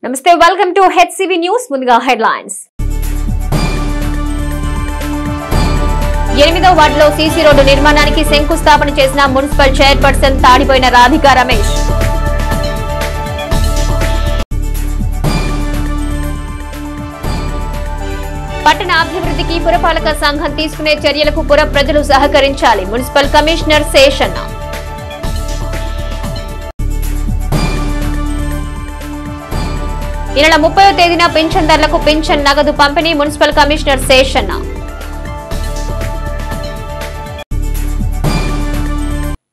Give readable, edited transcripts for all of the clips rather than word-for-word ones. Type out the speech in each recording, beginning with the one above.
నమస్తే welcome to HCV news ముందుగా headlines 8వ వార్డులో సీసీ రోడ్డు నిర్మాణానికి శంకుస్థాపన చేసిన మున్సిపల్ చైర్పర్సన్ తాడిపోయిన రాధికా రమేష్ పట్టణ అభివృద్ధికి పురపాలక సంఘం తీసుకునే చర్యలకు పుర ప్రజలు సహకరించాలి మున్సిపల్ కమిషనర్ శేషన్న ఈ నెల 30వ తేదీన పింఛన్దారులకు పింఛన్ నగదు పంపిణీ మున్సిపల్ కమిషనర్ శేషన్న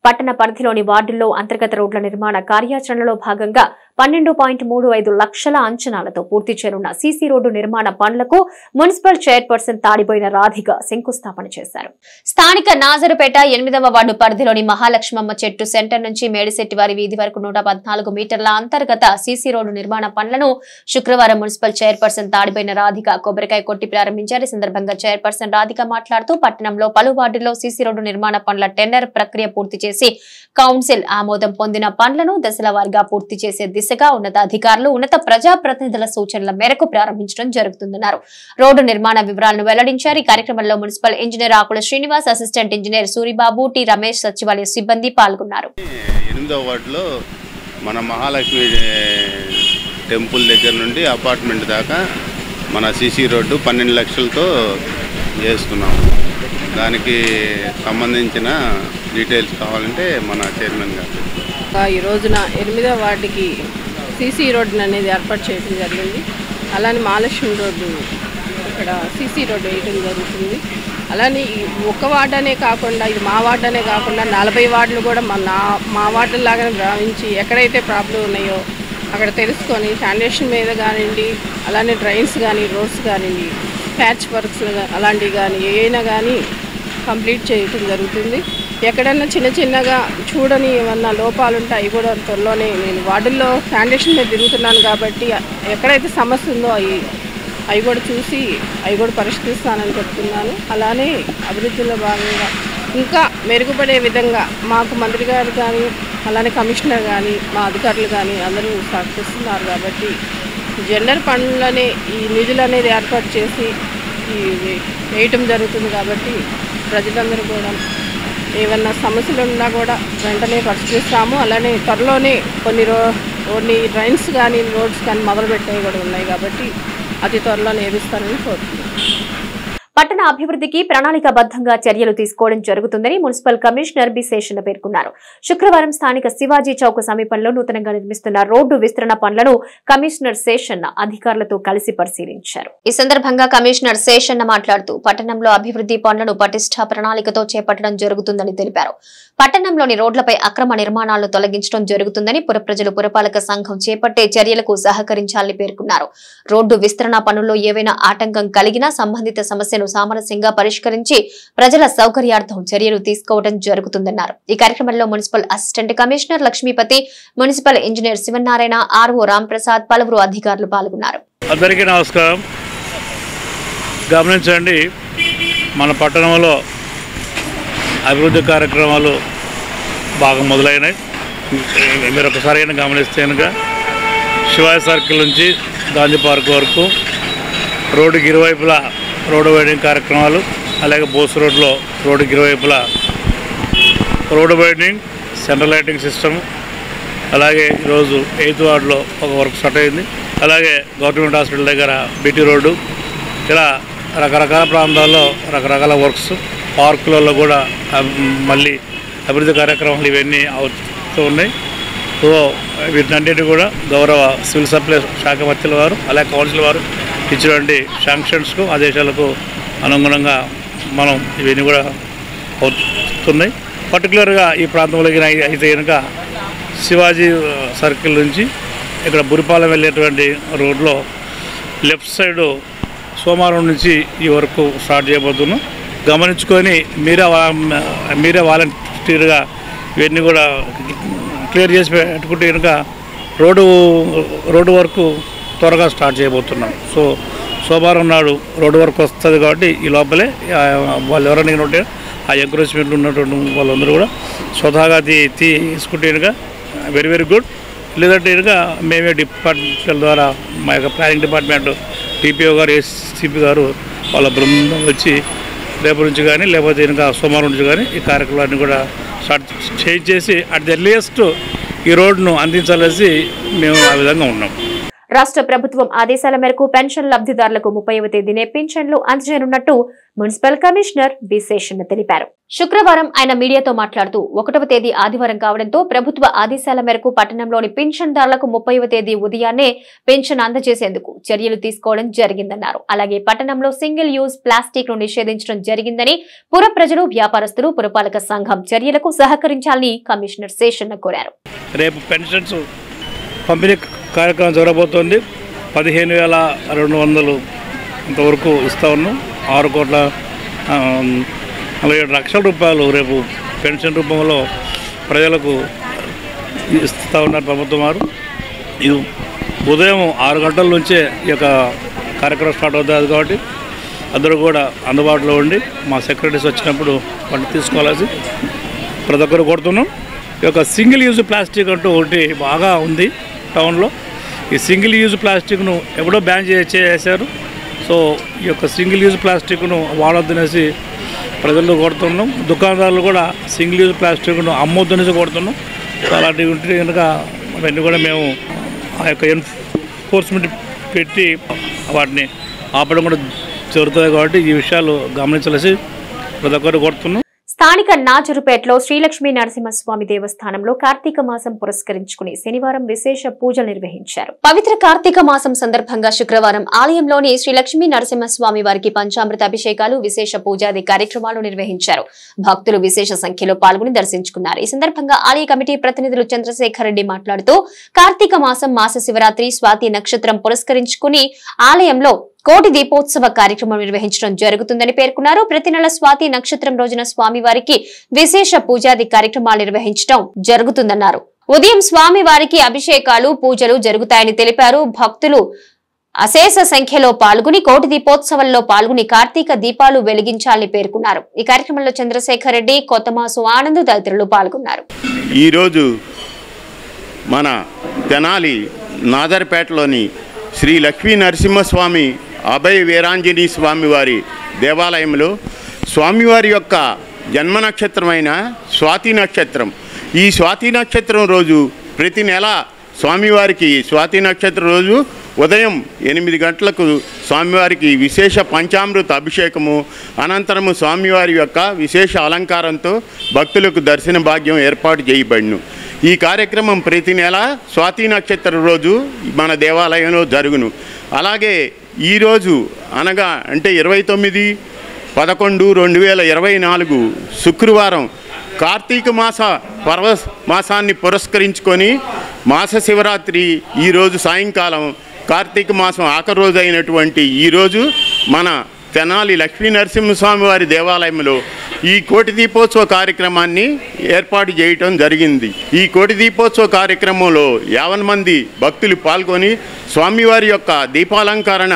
పట్టణ పరిధిలోని వార్డుల్లో అంతర్గత రోడ్ల నిర్మాణ కార్యాచరణలో భాగంగా 12.35 లక్షల అంచనాలతో పూర్తి చేరున్న సీసీ రోడ్డు నిర్మాణ పనులకు మున్సిపల్ చైర్పర్సన్ తాడిపోయిన రాధిక శంకుస్థాపన చేశారు. స్థానిక నాజరుపేట 8వ వార్డు పరిధిలోని మహాలక్ష్మమ్మ చెట్టు సెంటర్ నుంచి మేడిశెట్టివారి వీధి వరకు 114 మీటర్ల అంతర్గత సీసీ రోడ్డు నిర్మాణ పనులను శుక్రవారం మున్సిపల్ చైర్పర్సన్ తాడిపోయిన రాధిక కొబ్బరికాయ కొట్టి ప్రారంభించారు. ఈ సందర్భంగా చైర్పర్సన్ రాధిక మాట్లాడుతూ పట్టణంలో పలు వార్డుల్లో సీసీ రోడ్డు నిర్మాణ పనుల టెండర్ ప్రక్రియ పూర్తి చేసి కౌన్సిల్ ఆమోదం పొందిన పనులను దశల వారీగా పూర్తి చేసే దిశగా ఉన్నతాధికారులు ఉన్నత ప్రజాప్రతినిధుల సూచనల మేరకు ప్రారంభించడం జరుగుతుందన్నారు. రోడ్డు నిర్మాణ వివరాలను వెల్లడించారు. ఈ కార్యక్రమంలో municipal engineer Akula Srinivas, assistant engineer Suribabu, T Ramesh, సచివాలయ సిబ్బంది పాల్గొన్నారు. 8వ వార్డులో మన మహాలక్ష్మి టెంపుల్ దగ్గర నుండి అపార్ట్మెంట్ దాకా మన సీసీ రోడ్డు 12 లక్షలతో చేస్తున్నాము. దానికి సంబంధించిన డీటెయిల్స్ కావాలంటే మన చైర్మన్ గారు ఈ రోజున 8వ వార్డుకి సీసీ రోడ్డు అనేది ఏర్పాటు చేయడం జరిగింది. అలానే మహాలక్ష్మి రోడ్డు ఇక్కడ సీసీ రోడ్డు వేయడం జరుగుతుంది. అలానే ఒక వార్డు అనే కాకుండా ఇది మా వార్డు అనే కాకుండా 40 వార్డులు కూడా మా వార్డులాగానే భావించి ఎక్కడైతే ప్రాబ్లం ఉన్నాయో అక్కడ తెలుసుకొని శానిటేషన్ మీద కానివ్వండి, అలానే డ్రైన్స్ కానీ, రోడ్స్ కానివ్వండి, ప్యాచ్ వర్క్స్ అలాంటివి కానీ ఏమైనా కానీ కంప్లీట్ చేయటం జరుగుతుంది. ఎక్కడన్నా చిన్నగా చూడని ఏమన్నా లోపాలు ఉంటే అవి కూడా త్వరలోనే నేను వార్డుల్లో శానిటేషన్ మీద తిరుగుతున్నాను కాబట్టి ఎక్కడైతే సమస్య ఉందో అవి కూడా చూసి అవి కూడా పరిష్కరిస్తానని చెప్తున్నాను. అలానే అభివృద్ధిలో భాగంగా ఇంకా మెరుగుపడే విధంగా మాకు మంత్రి గారు కానీ, అలానే కమిషనర్ కానీ, మా అధికారులు కానీ అందరూ సహకరిస్తున్నారు కాబట్టి జెండర్ పనులనే ఈ నిధులు అనేది ఏర్పాటు చేసి వేయటం జరుగుతుంది. కాబట్టి ప్రజలందరూ కూడా ఏమన్నా సమస్యలు ఉన్నా కూడా వెంటనే పరిష్కరిస్తాము. అలానే త్వరలోనే కొన్ని డ్రైన్స్ కానీ, రోడ్స్ కానీ మొదలుపెట్టేవి కూడా ఉన్నాయి కాబట్టి అతి త్వరలో నేర్పిస్తానని కోరుతున్నాను. పట్టణ అభివృద్ధికి ప్రణాళికాబద్ధంగా చర్యలు తీసుకోవడం జరుగుతుందని మున్సిపల్ కమిషనర్ బి శేషన్న పేర్కొన్నారు. శుక్రవారం స్థానిక శివాజీ చౌక్ సమీపంలో నూతనంగా నిర్మిస్తున్న రోడ్డు విస్తరణ పనులను కమిషనర్ శేషన్న అధికారులతో కలిసి పరిశీలించారు. ఈ సందర్భంగా కమిషనర్ శేషన్న మాట్లాడుతూ పట్టణంలో అభివృద్ధి పనులను పటిష్ట ప్రణాళికతో చేపట్టడం జరుగుతుందని తెలిపారు. పట్టణంలోని రోడ్లపై అక్రమ నిర్మాణాలను తొలగించడం జరుగుతుందని పుర ప్రజలు పురపాలక సంఘం చేపట్టే చర్యలకు సహకరించాలని పేర్కొన్నారు. రోడ్డు విస్తరణ పనుల్లో ఏవైనా ఆటంకం కలిగినా సంబంధిత సమస్యను సామరస్యంగా పరిష్కరించి ప్రజల సౌకర్యార్థం చర్యలు తీసుకోవడం జరుగుతుందన్నారు. ఈ కార్యక్రమంలో municipal assistant commissioner Lakshmipathi, municipal engineer Sivanarayana, RO Ramprasad, పలువురు అధికారులు పాల్గొన్నారు. అందరికీ నమస్కారం. గమనించండి, మన పట్టణంలో అభివృద్ధి కార్యక్రమాలు బాగా మొదలైనాయి. మీరు ఒకసారి గమనిస్తే కనుక శివాజీ సర్కిల్ నుంచి గాంధీ పార్క్ వరకు రోడ్డుకి ఇరువైపులా రోడ్డు వైడింగ్ కార్యక్రమాలు, అలాగే బోస్ రోడ్లో రోడ్డుకి ఇరువైపులా రోడ్డు వైడింగ్, సెంట్రల్ లైటింగ్ సిస్టమ్, అలాగే ఈరోజు 8వ వార్డులో ఒక వర్క్ స్టార్ట్ అయింది. అలాగే గవర్నమెంట్ హాస్పిటల్ దగ్గర బీటీ రోడ్డు, ఇలా రకరకాల ప్రాంతాల్లో రకరకాల వర్క్స్, పార్కులలో కూడా మళ్ళీ అభివృద్ధి కార్యక్రమాలు ఇవన్నీ అవుతూ ఉన్నాయి. సో వీటన్నిటి కూడా గౌరవ సివిల్ సప్లైస్ శాఖ మంత్రుల వారు, అలాగే కౌన్సిల్ వారు ఇచ్చినటువంటి శాంక్షన్స్కు, ఆదేశాలకు అనుగుణంగా మనం ఇవన్నీ కూడా అవుతున్నాయి. పర్టికులర్గా ఈ ప్రాంతంలో అయితే కనుక శివాజీ సర్కిల్ నుంచి ఇక్కడ బురిపాలెం వెళ్ళేటువంటి రోడ్లో లెఫ్ట్ సైడు సోమవారం నుంచి ఈ వరకు స్టార్ట్ చేయబోతున్నాం. గమనించుకొని మీరే వాలంటీర్గా ఇవన్నీ కూడా క్లియర్ చేసి పెట్టుకుంటే కనుక రోడ్డు వరకు త్వరగా స్టార్ట్ చేయబోతున్నాం. సో సోమవారం నాడు రోడ్డు వరకు వస్తుంది కాబట్టి ఈ లోపలే వాళ్ళు ఎవరైనా ఉంటే ఆ ఎంకరేజ్మెంట్ ఉన్నటువంటి వాళ్ళందరూ కూడా స్వతహాగా తీసుకుంటే కనుక వెరీ గుడ్. లేదంటే ఇంకా మేమే డిపార్ట్మెంట్ల ద్వారా మా యొక్క ప్లానింగ్ డిపార్ట్మెంట్ టీపీఓ గారు ఏసీపీ గారు వాళ్ళ బృందం వచ్చి రేపు నుంచి కానీ లేకపోతే ఇంకా సోమవారం నుంచి కానీ ఈ కార్యక్రమాన్ని కూడా స్టార్ట్ చేసి అట్ ది ఎర్లియస్ట్ ఈ రోడ్డును అందించాలని మేము ఆ విధంగా ఉన్నాం. రాష్ట్ర ప్రభుత్వం ఆదేశాల మేరకు పెన్షన్ లబ్ధిదారులకు 30వ తేదీనే పింఛన్లు అందజేయనున్నట్టు మున్సిపల్ కమిషనర్ బి శేషన్న తెలిపారు. శుక్రవారం ఆయన మీడియాతో మాట్లాడుతూ 1వ తేదీ ఆదివారం కావడంతో ప్రభుత్వ ఆదేశాల మేరకు పట్టణంలోని పింఛన్దారులకు 30వ తేదీ ఉదయాన్నే పింఛన్ అందజేసేందుకు చర్యలు తీసుకోవడం జరిగిందన్నారు. అలాగే పట్టణంలో సింగిల్ యూజ్ ప్లాస్టిక్ ను నిషేధించడం జరిగిందని పుర ప్రజలు, వ్యాపారస్తులు, పురపాలక సంఘం చర్యలకు సహకరించాలని కమిషనర్ శేషన్న కోరారు. రేపు పెన్షన్స్ పంపిణీ కార్యక్రమం జరగబోతోంది. 15,200 ఇంతవరకు ఇస్తా ఉన్నాం. 6,47 రూపాయలు రేపు పెన్షన్ రూపంలో ప్రజలకు ఇస్తూ ఉన్నారు ప్రభుత్వం వారు. ఇది ఉదయం 6 గంటల నుంచే ఈ యొక్క కార్యక్రమం స్టార్ట్ అవుతుంది కాబట్టి అందరూ కూడా అందుబాటులో ఉండి మా సెక్రటరీస్ వచ్చినప్పుడు వాటిని తీసుకోవాల్సి ప్రతి ఒక్కరు కొడుతున్నాం. ఈ యొక్క సింగిల్ యూజ్ ప్లాస్టిక్ అంటూ ఒకటి బాగా ఉంది టౌన్లో. ఈ సింగిల్ యూజ్ ప్లాస్టిక్ను ఎప్పుడో బ్యాన్ చేశారు. సో ఈ యొక్క సింగిల్ యూజ్ ప్లాస్టిక్ను వాడొద్దనేసి ప్రజల్లో కొడుతున్నాం. దుకాణదారులు కూడా సింగిల్ యూజ్ ప్లాస్టిక్ను అమ్మొద్దనేసి కొడుతున్నాం. సో అలాంటివి ఉంటే కనుక అవన్నీ కూడా మేము ఆ యొక్క ఎన్ఫోర్స్మెంట్ పెట్టి వాటిని ఆపడం కూడా జరుగుతుంది కాబట్టి ఈ విషయాలు గమనించాల్సి ప్రతి ఒక్కరు కొడుతున్నాం. స్థానిక నాజరుపేటలో శ్రీలక్ష్మీ నరసింహస్వామి దేవస్థానంలో కార్తీక మాసం పురస్కరించుకుని శనివారం విశేష పూజలు నిర్వహించారు. పవిత్ర కార్తీక మాసం సందర్భంగా శుక్రవారం ఆలయంలోని శ్రీలక్ష్మీ నరసింహస్వామి వారికి పంచామృత అభిషేకాలు, విశేష పూజాది కార్యక్రమాలు నిర్వహించారు. భక్తులు విశేష సంఖ్యలో పాల్గొని దర్శించుకున్నారు. ఈ సందర్భంగా ఆలయ కమిటీ ప్రతినిధులు చంద్రశేఖర్ రెడ్డి మాట్లాడుతూ కార్తీక మాసం మాస శివరాత్రి స్వాతి నక్షత్రం పురస్కరించుకుని ఆలయంలో కోటి దీపోత్సవ కార్యక్రమం నిర్వహించడం జరుగుతుందని పేర్కొన్నారు. ప్రతి నెల స్వాతి నక్షత్రం రోజున స్వామివారికి విశేష పూజాది కార్యక్రమాలు నిర్వహించడం జరుగుతుందన్నారు. ఉదయం స్వామివారికి అభిషేకాలు, పూజలు జరుగుతాయని తెలిపారు. భక్తులు అశేష సంఖ్యలో పాల్గొని కోటి దీపోత్సవంలో పాల్గొని కార్తీక దీపాలు వెలిగించాలని పేర్కొన్నారు. ఈ కార్యక్రమంలో చంద్రశేఖర్ రెడ్డి, కొత్తమాసు ఆనంద్ తదితరులు పాల్గొన్నారు. ఈరోజు మన తెనాలి నాదర్పేటలోని శ్రీ లక్ష్మీ నరసింహస్వామి అభయ వీరాంజనీ స్వామివారి దేవాలయంలో స్వామివారి యొక్క జన్మ నక్షత్రమైన స్వాతి నక్షత్రం, ఈ స్వాతి నక్షత్రం రోజు ప్రతి నెల స్వామివారికి స్వాతి నక్షత్రం రోజు ఉదయం 8 గంటలకు స్వామివారికి విశేష పంచామృత అభిషేకము, అనంతరము స్వామివారి యొక్క విశేష అలంకారంతో భక్తులకు దర్శన భాగ్యం ఏర్పాటు చేయబడిను. ఈ కార్యక్రమం ప్రతి నెల స్వాతి నక్షత్రం రోజు మన దేవాలయంలో జరుగును. అలాగే ఈరోజు అనగా అంటే 29/11/2024 శుక్రవారం కార్తీక మాసాన్ని పురస్కరించుకొని మాస శివరాత్రి ఈరోజు సాయంకాలం కార్తీక మాసం ఆఖరి రోజు అయినటువంటి ఈరోజు మన తెనాలి లక్ష్మీ నరసింహస్వామి వారి దేవాలయంలో ఈ కోటి దీపోత్సవ కార్యక్రమాన్ని ఏర్పాటు చేయటం జరిగింది. ఈ కోటి దీపోత్సవ కార్యక్రమంలో 50 మంది భక్తులు పాల్గొని స్వామివారి యొక్క దీపాలంకరణ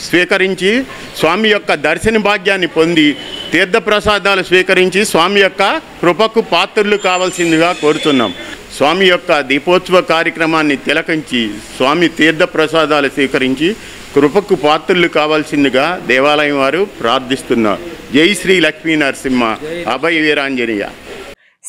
స్వీకరించి స్వామి యొక్క దర్శన భాగ్యాన్ని పొంది తీర్థప్రసాదాలు స్వీకరించి స్వామి యొక్క కృపకు పాత్రులు కావాల్సిందిగా కోరుతున్నాం. స్వామి యొక్క దీపోత్సవ కార్యక్రమాన్ని తిలకించి స్వామి తీర్థప్రసాదాలు స్వీకరించి కృపకు పాత్రులు కావాల్సిందిగా దేవాలయం వారు ప్రార్థిస్తున్నారు. జై శ్రీ లక్ష్మీ నరసింహ అభయ వీరాంజనేయ.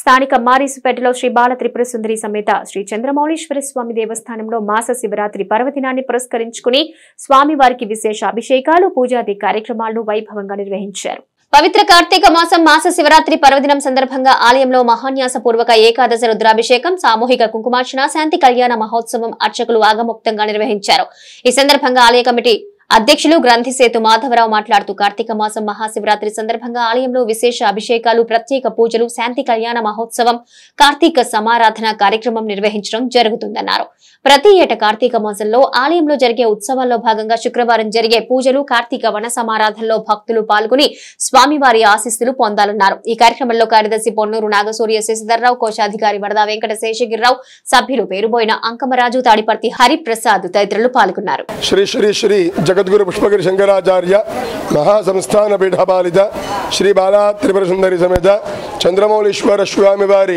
స్థానిక మారీసుపేటలో శ్రీ బాల త్రిపుర సుందరి సమేత శ్రీ చంద్రమౌళీశ్వర స్వామి దేవస్థానంలో మాస శివరాత్రి పర్వదినాన్ని పురస్కరించుకుని స్వామివారికి విశేష అభిషేకాలు, పూజాది కార్యక్రమాలను వైభవంగా నిర్వహించారు. పవిత్ర కార్తీక మాసం మాస శివరాత్రి పర్వదినం సందర్భంగా ఆలయంలో మహాన్యాస పూర్వక ఏకాదశ రుద్రాభిషేకం, సామూహిక కుంకుమార్చన, శాంతి కళ్యాణ మహోత్సవం అర్చకులు ఆగమోక్తంగా నిర్వహించారు. ఈ సందర్భంగా ఆలయ కమిటీ అధ్యక్షులు గ్రంథిసేతు మాధవరావు మాట్లాడుతూ కార్తీక మాసం మహాశివరాత్రి సందర్భంగా ఆలయంలో విశేష అభిషేకాలు, ప్రత్యేక పూజలు, శాంతి కళ్యాణ మహోత్సవం, కార్తీక సమారాధన కార్యక్రమం నిర్వహించడం జరుగుతుందన్నారు. ప్రతి ఏటా కార్తీక మాసంలో ఆలయంలో జరిగే ఉత్సవాల్లో భాగంగా శుక్రవారం జరిగే పూజలు, కార్తీక వన సమారాధనలో భక్తులు పాల్గొని స్వామివారి ఆశీస్సులు పొందాలన్నారు. ఈ కార్యక్రమంలో కార్యదర్శి పొన్నూరు నాగసూర్య శశిధర్రావు, కోశాధికారి వరదా వెంకట శేషగిరిరావు, సభ్యులు పేరుబోయిన అంకమరాజు, తాడిపర్తి హరిప్రసాద్ తదితరులు పాల్గొన్నారు. శ్రీ శ్రీ శ్రీ జగద్గురు జగద్గురు పుష్పగిరి శంకరాచార్య మహాసంస్థాన పీఠపాలిత శ్రీ బాలా త్రిపుర సుందరి సమేత చంద్రమౌళీశ్వర స్వామి వారి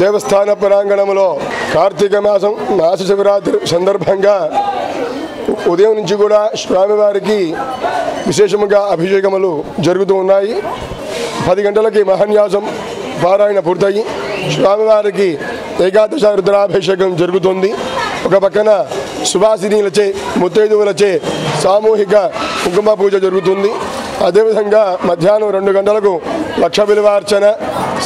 దేవస్థాన ప్రాంగణంలో కార్తీక మాసం మాస శివరాత్రి సందర్భంగా ఉదయం నుంచి కూడా స్వామివారికి విశేషముగా అభిషేకములు జరుగుతూ ఉన్నాయి. 10 గంటలకి మహాన్యాసం పారాయణ పూర్తయి స్వామివారికి ఏకాదశ రుద్రాభిషేకం జరుగుతుంది. ఒక పక్కన సువాసినీలచే ముత్తైదువులచే సామూహిక కుంకుమ పూజ జరుగుతుంది. అదేవిధంగా మధ్యాహ్నం 2 గంటలకు లక్ష బిల్వార్చన,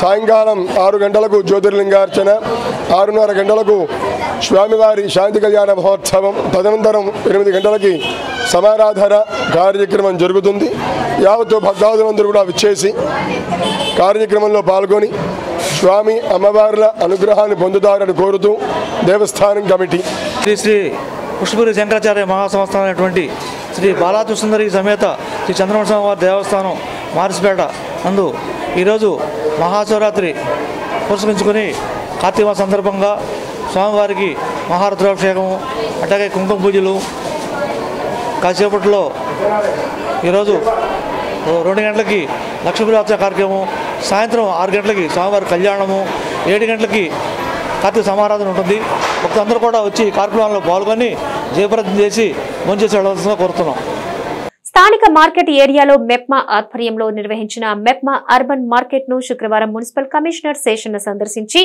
సాయంకాలం 6 గంటలకు జ్యోతిర్లింగార్చన, 6:30 గంటలకు స్వామివారి శాంతి కళ్యాణ మహోత్సవం, తదనంతరం 8 గంటలకి సమారాధన కార్యక్రమం జరుగుతుంది. యావత్తు భక్తాదులందరూ కూడా విచ్చేసి కార్యక్రమంలో పాల్గొని స్వామి అమ్మవార్ల అనుగ్రహాన్ని పొందుతారని కోరుతూ దేవస్థానం కమిటీ శ్రీ పుష్పగిరి శంకరాచార్య మహాసంస్థానమైనటువంటి శ్రీ బాలాత్రిపురసుందరి సమేత శ్రీ చంద్రమౌళీస్వామి వారి దేవస్థానం మార్చిపేట నందు ఈరోజు మహాశివరాత్రి పురస్కరించుకొని కార్తీక మాసం సందర్భంగా స్వామివారికి మహారుద్రాభిషేకము, అట్లాగే కుంకుమ పూజలు కాసేపట్లో ఈరోజు 2 గంటలకి లక్ష బిల్వార్చన కార్యక్రమం, సాయంత్రం 6 గంటలకి స్వామివారి కళ్యాణము, 7 గంటలకి కార్తీక సమారాధన ఉంటుంది. భక్తులందరూ కూడా వచ్చి కార్యక్రమాల్లో పాల్గొని జయప్రదం చేసి భోంచేసి వెళ్ళవలసిందిగా కోరుతున్నాం. స్థానిక మార్కెట్ ఏరియాలో మెప్మా ఆధ్వర్యంలో నిర్వహించిన మెప్మా అర్బన్ మార్కెట్ ను శుక్రవారం మున్సిపల్ కమిషనర్ శేషన్న సందర్శించి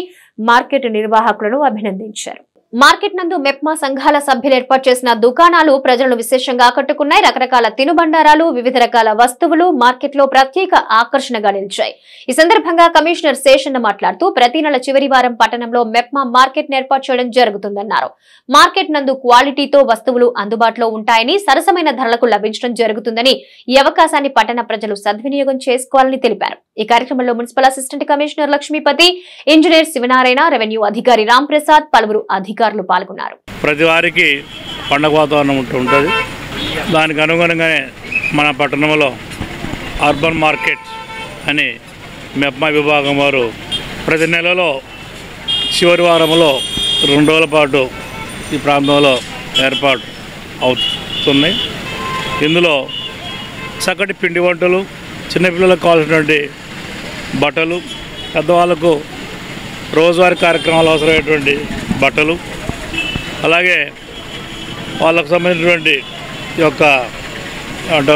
మార్కెట్ నిర్వాహకులను అభినందించారు. మార్కెట్ నందు మెప్మా సంఘాల సభ్యులు ఏర్పాటు చేసిన దుకాణాలు ప్రజలను విశేషంగా ఆకట్టుకున్నాయి. రకరకాల తినుబండారాలు, వివిధ రకాల వస్తువులు మార్కెట్ లో ప్రత్యేక ఆకర్షణగా నిలిచాయి. ఈ సందర్భంగా కమిషనర్ శేషన్న మాట్లాడుతూ ప్రతి నెల చివరి వారం పట్టణంలో మెప్మా మార్కెట్ ఏర్పాటు చేయడం జరుగుతుందన్నారు. మార్కెట్ నందు క్వాలిటీతో వస్తువులు అందుబాటులో ఉంటాయని, సరసమైన ధరలకు లభించడం జరుగుతుందని, ఈ అవకాశాన్ని పట్టణ ప్రజలు సద్వినియోగం చేసుకోవాలని తెలిపారు. ఈ కార్యక్రమంలో municipal assistant commissioner Lakshmipathi, engineer Sivanarayana, revenue అధికారి రామ్ ప్రసాద్, పలువురు అధికారులు పాల్గొన్నారు. ప్రతి వారికి పండగ వాతావరణం ఉంటుంది. దానికి అనుగుణంగానే మన పట్టణంలో అర్బన్ మార్కెట్ అని మెప్మా విభాగం వారు ప్రతి నెలలో చివరి వారంలో 2 రోజుల పాటు ఈ ప్రాంతంలో ఏర్పాటు అవుతున్నాయి. ఇందులో చక్కటి పిండి వంటలు, చిన్నపిల్లలకు కావాల్సినటువంటి బట్టలు, పెద్దవాళ్ళకు రోజువారీ కార్యక్రమాలు అవసరమైనటువంటి బట్టలు, అలాగే వాళ్ళకు సంబంధించినటువంటి యొక్క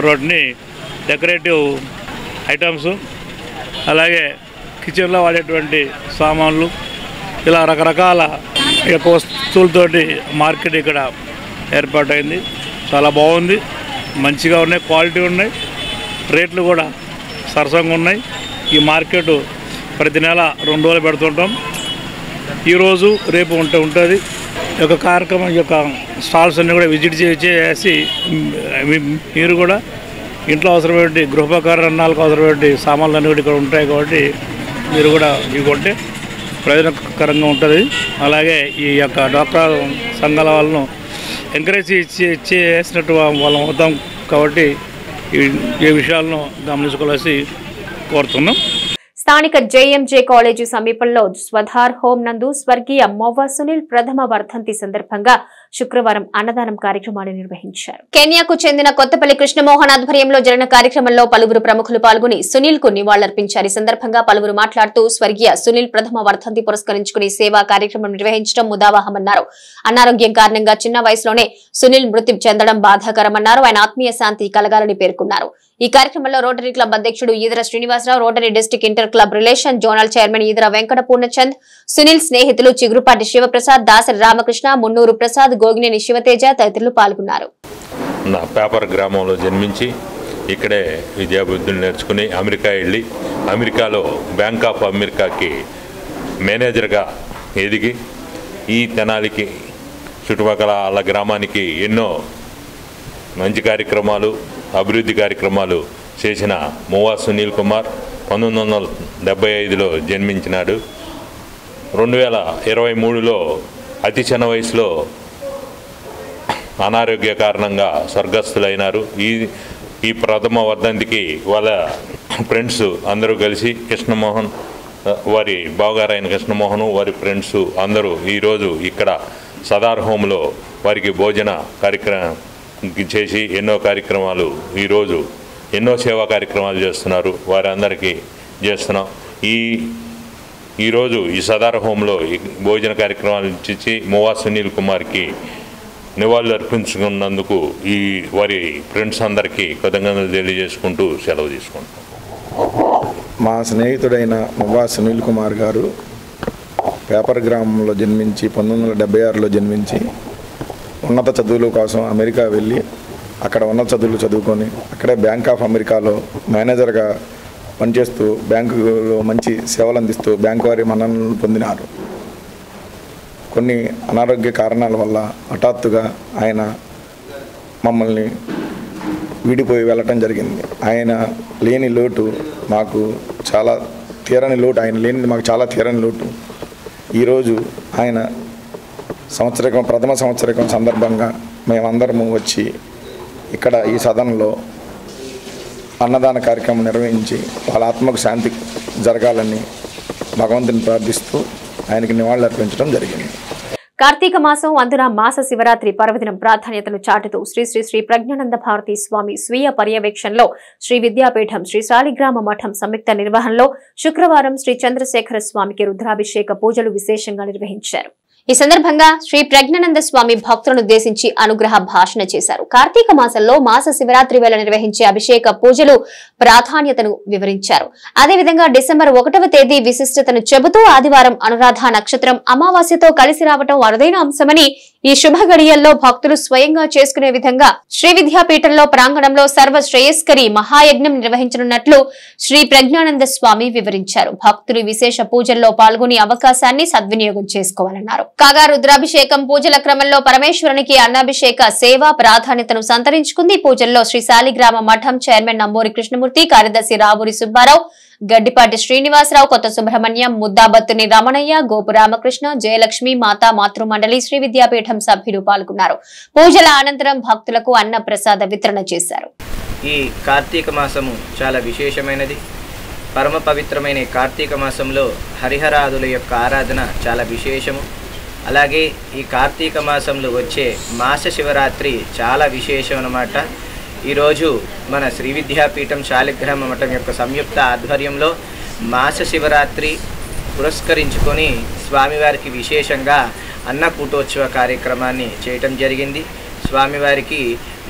వాటిని డెకరేటివ్ ఐటమ్స్, అలాగే కిచెన్లో వాడేటువంటి సామాన్లు, ఇలా రకరకాల యొక్క వస్తువులతోటి మార్కెట్ ఇక్కడ ఏర్పాటైంది. చాలా బాగుంది, మంచిగా ఉన్నాయి, క్వాలిటీ ఉన్నాయి, రేట్లు కూడా సరసంగా ఉన్నాయి. ఈ మార్కెట్ ప్రతి నెల 2 రోజులు పెడుతుంటాం. ఈరోజు రేపు ఉంటుంది. ఈ యొక్క కార్యక్రమం యొక్క స్టాల్స్ అన్నీ కూడా విజిట్ చేసి మీరు కూడా ఇంట్లో అవసరమైన గృహోపకరణాలకు అవసరమైన సామాన్లు అన్నీ కూడా ఇక్కడ ఉంటాయి. కాబట్టి మీరు కూడా ఇవి కొంటే ప్రయోజనకరంగా ఉంటుంది. అలాగే ఈ యొక్క డ్వాక్రా సంఘాల వాళ్ళను ఎంకరేజ్ చేసినట్టు వాళ్ళం అవుతాం. కాబట్టి ఈ విషయాలను గమనించుకోవాల్సి కోరుతున్నాం. స్థానిక జేఎంజే కాలేజీ సమీపంలో స్వధార్ హోం నందు స్వర్గీయ మొవ్వ సునీల్ ప్రథమ వర్ధంతి సందర్భంగా శుక్రవారం అన్నదానం కార్యక్రమాన్ని నిర్వహించారు. కెన్యాకు చెందిన కొత్తపల్లి కృష్ణమోహన్ ఆధ్వర్యంలో జరిగిన కార్యక్రమంలో పలువురు ప్రముఖులు పాల్గొని సునీల్ కు నివాళులర్పించారు. ఈ సందర్భంగా పలువురు మాట్లాడుతూ స్వర్గీయ సునీల్ ప్రథమ వర్ధంతి పురస్కరించుకుని సేవా కార్యక్రమం నిర్వహించడం ముదావహమన్నారు. అనారోగ్యం కారణంగా చిన్న వయసులోనే సునీల్ మృతి చెందడం బాధాకరమన్నారు. ఆయన ఆత్మీయ శాంతి కలగాలని పేర్కొన్నారు. ఈ కార్యక్రమంలో రోటరీ క్లబ్ అధ్యక్షుడు Edara Srinivasarao, Rotary district inter club relation zonal chairman Edara Venkata Purnachand, Sunil స్నేహితులు చిగురుపాటి శివప్రసాద్, దాసరి రామకృష్ణ, మున్నూరు ప్రసాద్, గోగినేని శివతేజ తదితరులు పాల్గొన్నారు. నా పేపర్ గ్రామంలో జన్మించి ఇక్కడే విద్యాబుద్ధులు నేర్చుకుని అమెరికా వెళ్ళి అమెరికాలో బ్యాంక్ ఆఫ్ అమెరికాకి మేనేజర్గా ఎదిగి ఈ తెనాలికి చుట్టుపక్కల వాళ్ళ గ్రామానికి ఎన్నో మంచి కార్యక్రమాలు, అభివృద్ధి కార్యక్రమాలు చేసిన మొవ్వ సునీల్ కుమార్ 1975లో జన్మించినాడు. 2023లో అతి చిన్న వయసులో అనారోగ్య కారణంగా స్వర్గస్థులైనారు. ఈ ప్రథమ వర్ధంతికి వాళ్ళ ఫ్రెండ్స్ అందరూ కలిసి కృష్ణమోహన్ వారి బావగారైన కృష్ణమోహన్ వారి ఫ్రెండ్స్ అందరూ ఈరోజు ఇక్కడ సదార్ హోమ్లో వారికి భోజన కార్యక్రమం చేసి ఎన్నో కార్యక్రమాలు ఈరోజు ఎన్నో సేవా కార్యక్రమాలు చేస్తున్నారు. వారందరికీ చేస్తున్నాం. ఈరోజు ఈ సదార్ హోంలో భోజన కార్యక్రమాలు ఇచ్చి మువా సునీల్ కుమార్కి నివాళులు అర్పించుకున్నందుకు వారి ఫ్రెండ్స్ అందరికీ కృతజ్ఞతలు తెలియజేసుకుంటూ సెలవు తీసుకుంటాం. మా స్నేహితుడైన మువా సునీల్ కుమార్ గారు పేపర్ గ్రామంలో జన్మించి 1976లో జన్మించి ఉన్నత చదువుల కోసం అమెరికా వెళ్ళి అక్కడ ఉన్నత చదువులు చదువుకొని అక్కడే బ్యాంక్ ఆఫ్ అమెరికాలో మేనేజర్గా పనిచేస్తూ బ్యాంకులో మంచి సేవలు అందిస్తూ బ్యాంకు వారి మన్ననలు పొందినారు. కొన్ని అనారోగ్య కారణాల వల్ల హఠాత్తుగా ఆయన మమ్మల్ని విడిపోయి వెళ్ళటం జరిగింది. ఆయన లేని లోటు మాకు చాలా తీరని లోటు, ఆయన లేనిది మాకు చాలా తీరని లోటు. ఈరోజు ఆయన ప్రథమ సంవత్సరికం సందర్భంగా మేమందరము వచ్చి ఇక్కడ ఈ సదనంలో అన్నదాన కార్యక్రమం నిర్వహించి వాళ్ళ ఆత్మకు శాంతి జరగాలని భగవంతుని ప్రార్థిస్తూ ఆయనకి నివాళులు అర్పించడం జరిగింది. కార్తీక మాసం అందున మాస శివరాత్రి పర్వదినం ప్రాధాన్యతను చాటుతూ శ్రీ శ్రీ శ్రీ ప్రజ్ఞానంద భారతి స్వామి స్వీయ పర్యవేక్షణలో శ్రీ విద్యాపీఠం శ్రీ శాలిగ్రామ మఠం సంయుక్త నిర్వహణలో శుక్రవారం శ్రీ చంద్రశేఖర స్వామికి రుద్రాభిషేక పూజలు విశేషంగా నిర్వహించారు. ఈ సందర్భంగా శ్రీ ప్రజ్ఞానంద స్వామి భక్తులను ఉద్దేశించి అనుగ్రహ భాషణ చేశారు. కార్తీక మాసంలో మాస శివరాత్రి వేళ నిర్వహించే అభిషేక పూజలు ప్రాధాన్యతను వివరించారు. అదేవిధంగా డిసెంబర్ 1వ తేదీ విశిష్టతను చెబుతూ ఆదివారం అనురాధ నక్షత్రం అమావాస్యతో కలిసి రావటం అరుదైన అంశమని ఈ శుభ గడియల్లో భక్తులు స్వయంగా చేసుకునే విధంగా శ్రీ విద్యాపీఠంలో ప్రాంగణంలో సర్వ శ్రేయస్కరి మహాయజ్ఞం నిర్వహించనున్నట్లు శ్రీ ప్రజ్ఞానంద స్వామి వివరించారు. భక్తులు విశేష పూజల్లో పాల్గొనే అవకాశాన్ని సద్వినియోగం చేసుకోవాలన్నారు. కాగా రుద్రాభిషేకం పూజల క్రమంలో పరమేశ్వరునికి అన్నాభిషేక సేవ ప్రాధాన్యతను సంతరించుకుంది. పూజల్లో శ్రీ శాలిగ్రామ మఠం చైర్మన్ నంబూరి కృష్ణమూర్తి, కార్యదర్శి రావూరి సుబ్బారావు, గడ్డిపాటి శ్రీనివాసరావు, కొత్త సుబ్రహ్మణ్యం, ముద్దాబత్తుని రమణయ్య, గోపు రామకృష్ణ, జయలక్ష్మి, మాతా మాతృమండలి, శ్రీ విద్యాపీఠం సభ్యులు పాల్గొన్నారు. పూజల అనంతరం భక్తులకు అన్న ప్రసాద వితరణ చేశారు. ఈ కార్తీక మాసము చాలా విశేషమైనది. పరమ పవిత్రమైన కార్తీక మాసంలో హరిహరాదుల యొక్క ఆరాధన చాలా విశేషము. అలాగే ఈ కార్తీక మాసంలో వచ్చే మాస శివరాత్రి చాలా విశేషం అన్నమాట. ఈరోజు మన శ్రీ విద్యాపీఠం శాలిగ్రామ మఠం యొక్క సంయుక్త ఆధ్వర్యంలో మాస శివరాత్రి పురస్కరించుకొని స్వామివారికి విశేషంగా అన్నకూటోత్సవ కార్యక్రమాన్ని చేయటం జరిగింది. స్వామివారికి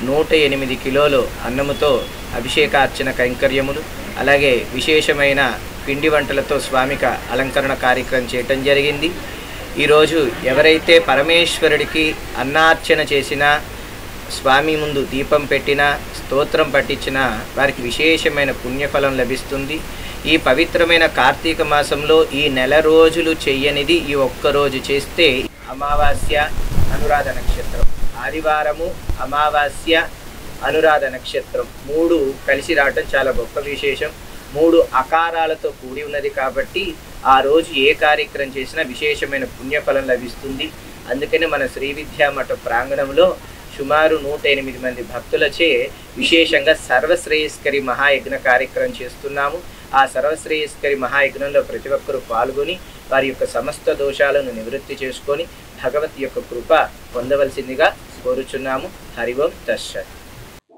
108 కిలోలు అన్నముతో అభిషేకార్చన కైంకర్యములు, అలాగే విశేషమైన పిండి వంటలతో స్వామికి అలంకరణ కార్యక్రమం చేయటం జరిగింది. ఈరోజు ఎవరైతే పరమేశ్వరుడికి అన్నార్చన చేసినా, స్వామి ముందు దీపం పెట్టినా, స్తోత్రం పట్టించినా వారికి విశేషమైన పుణ్యఫలం లభిస్తుంది. ఈ పవిత్రమైన కార్తీక మాసంలో ఈ నెల రోజులు చెయ్యనిది ఈ ఒక్కరోజు చేస్తే, అమావాస్య అనురాధ నక్షత్రం, ఆదివారము అమావాస్య అనురాధ నక్షత్రం 3 కలిసి రావటం చాలా గొప్ప విశేషం. 3 అకారాలతో కూడి ఉన్నది కాబట్టి ఆ రోజు ఏ కార్యక్రమం చేసినా విశేషమైన పుణ్యఫలం లభిస్తుంది. అందుకని మన శ్రీ విద్యా మఠ ప్రాంగణంలో సుమారు 108 మంది భక్తులచే విశేషంగా సర్వశ్రేయస్కరి మహాయజ్ఞ కార్యక్రమం చేస్తున్నాము. ఆ సర్వశ్రేయస్కరి మహాయజ్ఞంలో ప్రతి ఒక్కరూ పాల్గొని వారి యొక్క సమస్త దోషాలను నివృత్తి చేసుకొని భగవత్ యొక్క కృప పొందవలసిందిగా కోరుచున్నాము. హరి ఓం తస్సత్.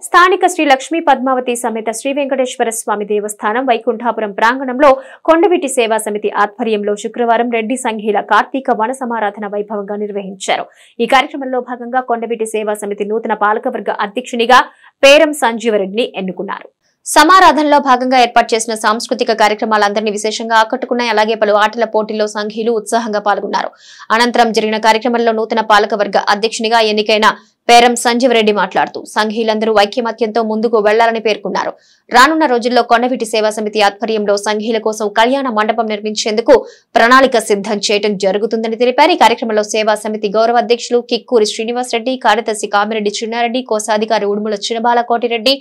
స్థానిక శ్రీ లక్ష్మీ పద్మావతి సమేత శ్రీ వెంకటేశ్వర స్వామి దేవస్థానం వైకుంఠాపురం ప్రాంగణంలో కొండవీటి సేవా సమితి ఆధ్వర్యంలో శుక్రవారం రెడ్డి సంఘీల కార్తీక వన సమారాధన వైభవంగా నిర్వహించారు. ఈ కార్యక్రమంలో భాగంగా కొండవీటి సేవా సమితి నూతన పాలకవర్గ అధ్యక్షునిగా పేరం సంజీవరెడ్డిని ఎన్నుకున్నారు. సమారాధనలో భాగంగా ఏర్పాటు చేసిన సాంస్కృతిక కార్యక్రమాలందరినీ విశేషంగా ఆకట్టుకున్నాయి. అలాగే పలు ఆటల పోటీల్లో సంఘీలు ఉత్సాహంగా పాల్గొన్నారు. అనంతరం జరిగిన కార్యక్రమంలో నూతన పాలకవర్గ అధ్యక్షునిగా ఎన్నికైన పేరం సంజీవరెడ్డి మాట్లాడుతూ సంఘీలందరూ ఐక్యమత్యంతో ముందుకు వెళ్లాలని పేర్కొన్నారు. రానున్న రోజుల్లో కొండవీటి సేవా సమితి ఆధ్వర్యంలో సంఘీల కోసం కళ్యాణ మండపం నిర్మించేందుకు ప్రణాళిక సిద్ధం చేయడం జరుగుతుందని తెలిపారు. ఈ కార్యక్రమంలో సేవా సమితి గౌరవ అధ్యక్షులు కిక్కూరి శ్రీనివాసరెడ్డి, కార్యదర్శి కామిరెడ్డి చిన్నారెడ్డి, కోశాధికారి ఉడుముల చినబాలకోటిరెడ్డి,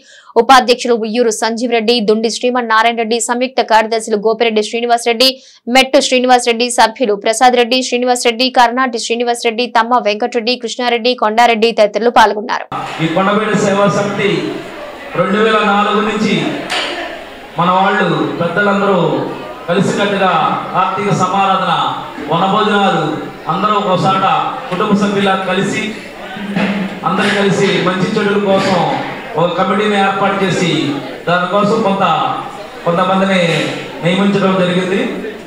ఉపాధ్యక్షులు ఉయ్యూరు సంజీవరెడ్డి, దుండి శ్రీమన్ నారాయణ రెడ్డి, సంయుక్త కార్యదర్శులు గోపిరెడ్డి శ్రీనివాసరెడ్డి, మెట్టు శ్రీనివాసరెడ్డి, సభ్యులు ప్రసాద్ రెడ్డి, శ్రీనివాసరెడ్డి, కర్ణాటి శ్రీనివాసరెడ్డి, తమ్మ వెంకటరెడ్డి, కృష్ణారెడ్డి, కొండారెడ్డి తదితరులు పాల్గొన్నారు. ఈ కొండవీటి సేవా సమితి 2004 నుంచి మన వాళ్ళు పెద్దలందరూ కలిసికట్టుగా కార్తీక సమారాధన వనభోజనాలు అందరూ ఒకసాట కుటుంబ సభ్యులా కలిసి అందరూ కలిసి మంచి చెడుల కోసం ఒక కమిటీని ఏర్పాటు చేసి దానికోసం కొంతమందిని నియమించడం జరిగింది.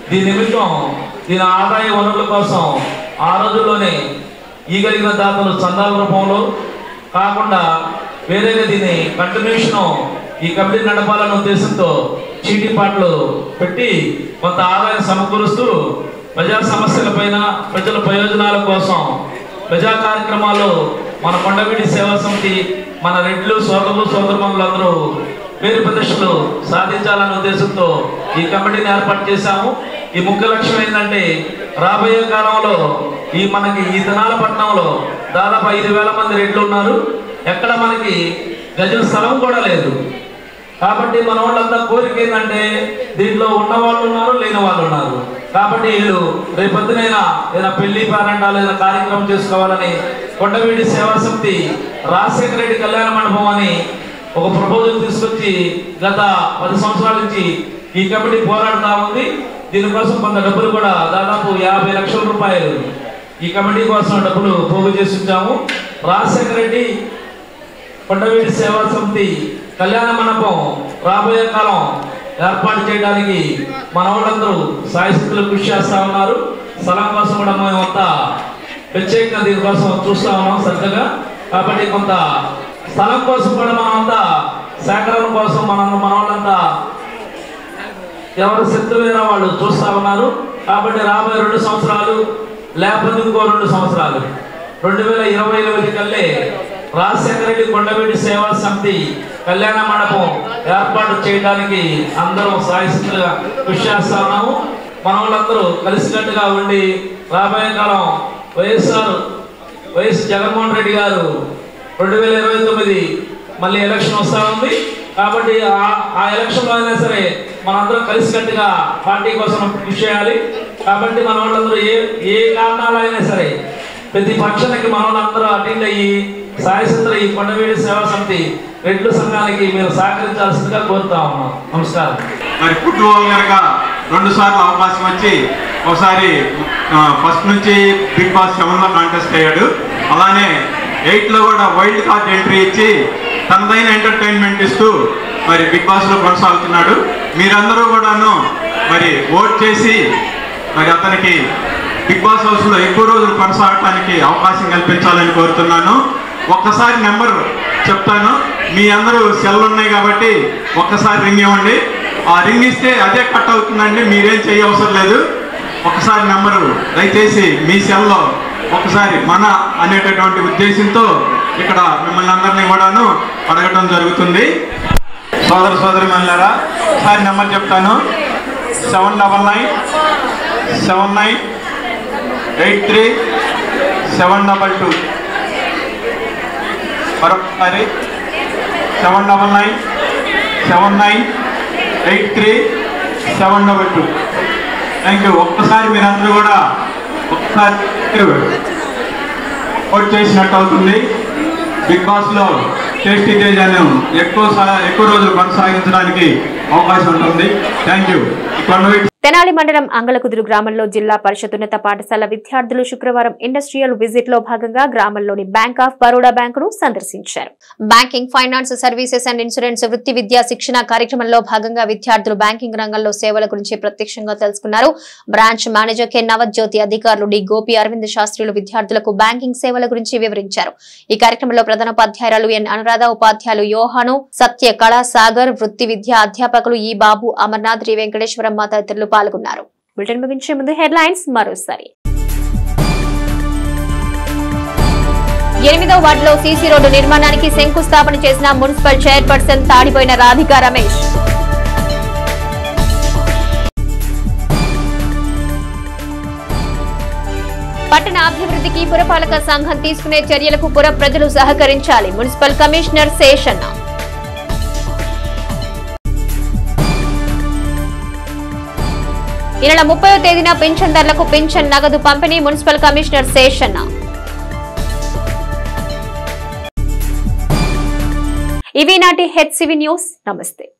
దీని నిమిత్తం దీని ఆదాయ వనరుల కోసం ఆ రోజుల్లోనే ఈగలిగిన దాతలు చందాల రూపంలో కాకుండా వేరేగా దీన్ని కంటిన్యూషన్ ఈ కమిటీ నడపాలనే ఉద్దేశంతో చీటీ పాటలు పెట్టి కొంత ఆదాయం సమకూరుస్తూ ప్రజా సమస్యలపైన ప్రజల ప్రయోజనాల కోసం ప్రజా కార్యక్రమాలు మన కొండవీటి సేవా సమితి మన రెడ్లు సోదరులు సోదరుమణులందరూ పేరు ప్రతిష్టలు సాధించాలనే ఉద్దేశంతో ఈ కమిటీని ఏర్పాటు చేశాము. ఈ ముఖ్య లక్ష్యం ఏంటంటే రాబోయే కాలంలో మనకి ఈ తెనాలి పట్టణంలో దాదాపు 5,000 మంది రెడ్లు ఉన్నారు. ఎక్కడ మనకి గజల స్థలం కూడా లేదు. కాబట్టి మన వాళ్ళంతా కోరిక ఏంటంటే దీంట్లో ఉన్న వాళ్ళు ఉన్నారు, లేని వాళ్ళు ఉన్నారు. కాబట్టి వీళ్ళు రేపొద్దునైనా ఏదైనా పెళ్లి పేరంటాలు ఏదైనా కార్యక్రమం చేసుకోవాలని కొండవీటి సేవా సమితి రాజశేఖర రెడ్డి కళ్యాణ మండపం అని ఒక ప్రపోజల్ తీసుకొచ్చి గత 10 సంవత్సరాల నుంచి ఈ కమిటీ పోరాడుతూ ఉంది. దీనికోసం కొంత డబ్బులు కూడా దాదాపు 50 లక్షల రూపాయలు ఈ కమిటీ కోసం డబ్బులు పోగు చేసి ఉంచాము. రాజశేఖర రెడ్డి కొండవీటి సేవా సమితి కళ్యాణ మండపం రాబోయే కాలం ఏర్పాటు చేయడానికి మన వాళ్ళందరూ సాయశక్తులు కృషి చేస్తూ ఉన్నారు. స్థలం కోసం కూడా మేమంతా ప్రత్యేకంగా దీనికోసం చూస్తూ ఉన్నాం శ్రద్ధగా. కాబట్టి కొంత స్థలం కోసం కూడా మనమంతా సేకరణ కోసం మన వాళ్ళంతా ఎవరు శక్తులైన వాళ్ళు చూస్తూ ఉన్నారు. కాబట్టి రాబోయే 2 సంవత్సరాలు లేకపోతే ఇంకో 2 సంవత్సరాలు 2028 కల్లే రాజశేఖర రెడ్డి కొండవీటి సేవా సమితి కళ్యాణ మండపం ఏర్పాటు చేయడానికి అందరూ సాయశక్తులుగా కృషి చేస్తా ఉన్నాము. మన వాళ్ళందరూ కలిసికట్టుగా ఉండి రాబోయే కాలం వైఎస్ జగన్మోహన్ రెడ్డి గారు 2029 మళ్ళీ ఎలక్షన్ వస్తూ ఉంది. కాబట్టి ఆ ఎలక్షన్లో అయినా సరే మనందరం కలిసికట్టుగా పార్టీ కోసం కృషి చేయాలి. కాబట్టి మన వాళ్ళందరూ ఏ కారణాలైనా సరే ప్రతి పక్షానికి మన వాళ్ళందరూ అటెండ్ అయ్యి సాయశక్తులు ఈ కొండవీటి సేవా సమితి రెడ్లు సంఘానికి మీరు సహకరించాల్సిందిగా కోరుతా ఉన్నాం. నమస్కారం. మరి ఫుట్బాల్ కనుక 2 సార్లు అవకాశం వచ్చి ఒకసారి ఫస్ట్ నుంచి బిగ్ బాస్ 7లో కాంటెస్ట్ అయ్యాడు. అలానే 8లో కూడా వైల్డ్ కార్డ్ ఎంట్రీ ఇచ్చి తనదైన ఎంటర్టైన్మెంట్ ఇస్తూ మరి బిగ్ బాస్లో కొనసాగుతున్నాడు. మీరందరూ కూడాను మరి ఓట్ చేసి మరి అతనికి బిగ్ బాస్ హౌస్లో ఎక్కువ రోజులు కొనసాగడానికి అవకాశం కల్పించాలని కోరుతున్నాను. ఒక్కసారి నెంబర్ చెప్తాను, మీ అందరూ సెల్ ఉన్నాయి కాబట్టి ఒక్కసారి రింగ్ ఇవ్వండి. ఆ రింగ్ ఇస్తే అదే కట్ అవుతుందండి, మీరేం చేయవసరం లేదు. ఒకసారి నెంబరు దయచేసి మీ సెల్లో ఒకసారి మన అనేటటువంటి ఉద్దేశంతో ఇక్కడ మిమ్మల్ని అందరినీ కూడాను అడగటం జరుగుతుంది. సోదర సోదరిమణులారా, ఒకసారి నెంబర్ చెప్తాను, 7997983 మరొకసారి 7997983 థ్యాంక్ యూ. ఒక్కసారి మీరందరూ కూడా ఒక్కసారి ఓట్ చేసినట్టు అవుతుంది. బిగ్ బాస్లో టేస్టీ తేజాను ఎక్కువ రోజులు కొనసాగించడానికి అవకాశం ఉంటుంది. Thank you. తెనాలి మండలం అంగలకుదురు గ్రామంలో జిల్లా పరిషత్ ఉన్నత పాఠశాల విద్యార్థులు శుక్రవారం ఇండస్ట్రియల్ విజిట్ లో భాగంగా గ్రామంలోని బ్యాంక్ ఆఫ్ బరోడా బ్యాంకును సందర్శించారు. Banking, finance services and insurance వృత్తి విద్యా శిక్షణ కార్యక్రమంలో భాగంగా విద్యార్థులు బ్యాంకింగ్ రంగంలో సేవల గురించి ప్రత్యక్షంగా తెలుసుకున్నారు. బ్రాంచ్ మేనేజర్ కె నవజ్యోతి, అధికారులు డి గోపి, అరవింద్ శాస్త్రులు విద్యార్థులకు బ్యాంకింగ్ సేవల గురించి వివరించారు. ఈ కార్యక్రమంలో ప్రధానోపాధ్యాయురాలు ఎన్ అనురాధ, ఉపాధ్యాయులు యోహాను, సత్య, కళా సాగర్, వృత్తి విద్యా అధ్యాపకులు ఈ బాబు, అమర్నాథ్, రి వెంకటేశ్వరమ్మ తదితరులు పాల్గొన్నారు. బులెటిన్ ముగించే ముందు హెడ్లైన్స్ మరోసారి. 8వ వార్డులో సీసీ రోడ్డు నిర్మాణానికి శంకుస్థాపన చేసిన మున్సిపల్ చైర్పర్సన్ తాడిపోయిన రాధికా రమేష్. పట్టణ అభివృద్ధికి పురపాలక సంఘం తీసుకునే చర్యలకు పుర ప్రజలు సహకరించాలి. Municipal commissioner Seshanna. ఈ నెల 30వ తేదీన పింఛన్దారులకు పింఛన్ నగదు పంపిణీ. Municipal commissioner Seshanna. ఇవి నాటి హెచ్సివి న్యూస్. నమస్తే.